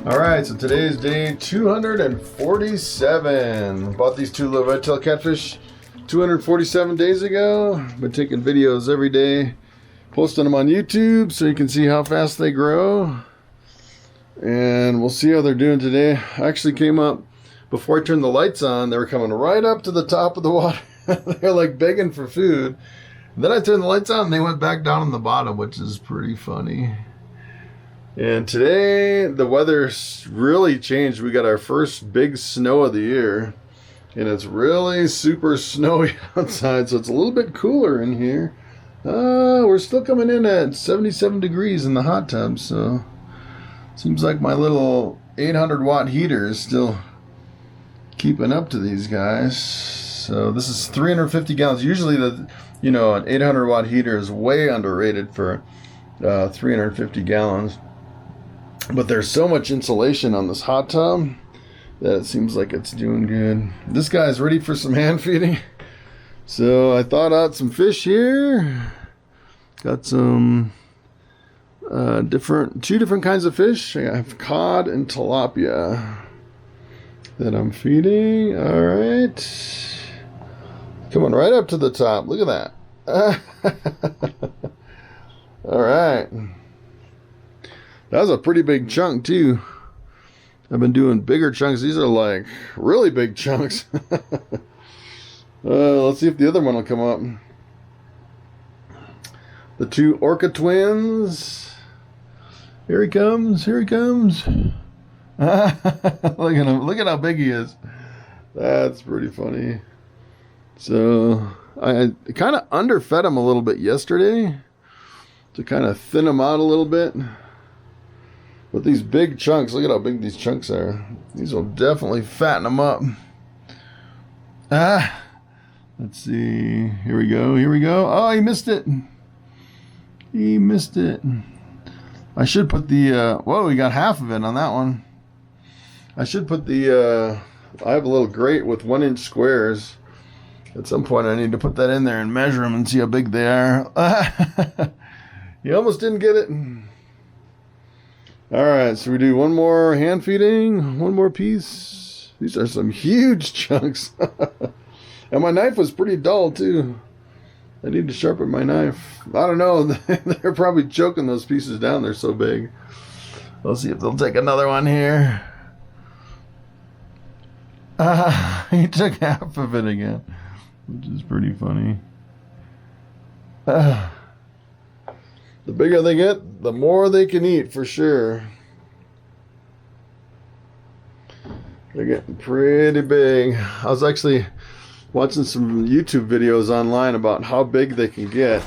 All right, so today is day 247. Bought these two little red-tailed catfish 247 days ago. Been taking videos every day, posting them on YouTube so you can see how fast they grow. And we'll see how they're doing today. I actually came up, before I turned the lights on, they were coming right up to the top of the water. They're like begging for food. And then I turned the lights on and they went back down on the bottom, which is pretty funny. And today the weather's really changed. We got our first big snow of the year, and it's really super snowy outside, so it's a little bit cooler in here. We're still coming in at 77 degrees in the hot tub, so seems like my little 800 watt heater is still keeping up to these guys. So this is 350 gallons. Usually an 800 watt heater is way underrated for 350 gallons. But there's so much insulation on this hot tub that it seems like it's doing good. This guy's ready for some hand feeding. So I thawed out some fish here. Got some two different kinds of fish. I have cod and tilapia that I'm feeding. All right. Coming right up to the top. Look at that. All right. That was a pretty big chunk too. I've been doing bigger chunks. These are like really big chunks. Let's see if the other one will come up. The two orca twins. Here he comes. Here he comes. Look at him. Look at how big he is. That's pretty funny. So I kind of underfed him a little bit yesterday to kind of thin him out a little bit. But these big chunks, look at how big these chunks are. These will definitely fatten them up. Let's see. Here we go. Here we go. Oh, he missed it. He missed it. I should put the, whoa, we got half of it on that one. I should put the, I have a little grate with 1-inch squares. At some point I need to put that in there and measure them and see how big they are. You almost didn't get it. All right, so we do one more hand feeding, one more piece. These are some huge chunks. And my knife was pretty dull too. I need to sharpen my knife. I don't know, they're probably choking those pieces down. They're so big. Let's see if they'll take another one here. He took half of it again, which is pretty funny. The bigger they get, the more they can eat, for sure. They're getting pretty big. I was actually watching some YouTube videos online about how big they can get.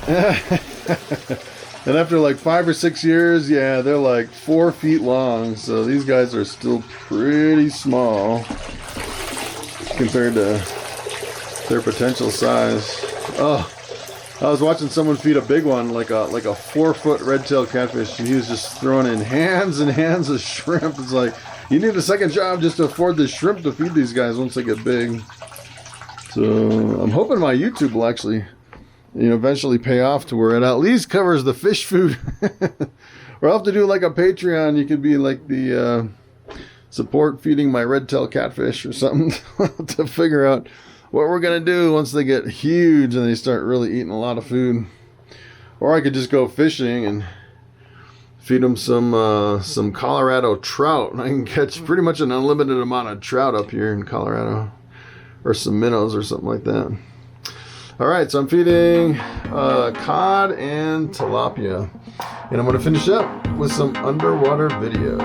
And after like 5 or 6 years, yeah, they're like 4 feet long. So these guys are still pretty small compared to their potential size. Oh. I was watching someone feed a big one, like a 4-foot red-tailed catfish, and he was just throwing in hands and hands of shrimp. It's like, you need a second job just to afford the shrimp to feed these guys once they get big. So I'm hoping my YouTube will actually, eventually pay off to where it at least covers the fish food. Or I'll have to do like a Patreon. You could be like the support feeding my red-tailed catfish or something to figure out what we're gonna do once they get huge and they start really eating a lot of food. Or I could just go fishing and feed them some Colorado trout. I can catch pretty much an unlimited amount of trout up here in Colorado, or some minnows or something like that. All right, so I'm feeding cod and tilapia, and I'm gonna finish up with some underwater video.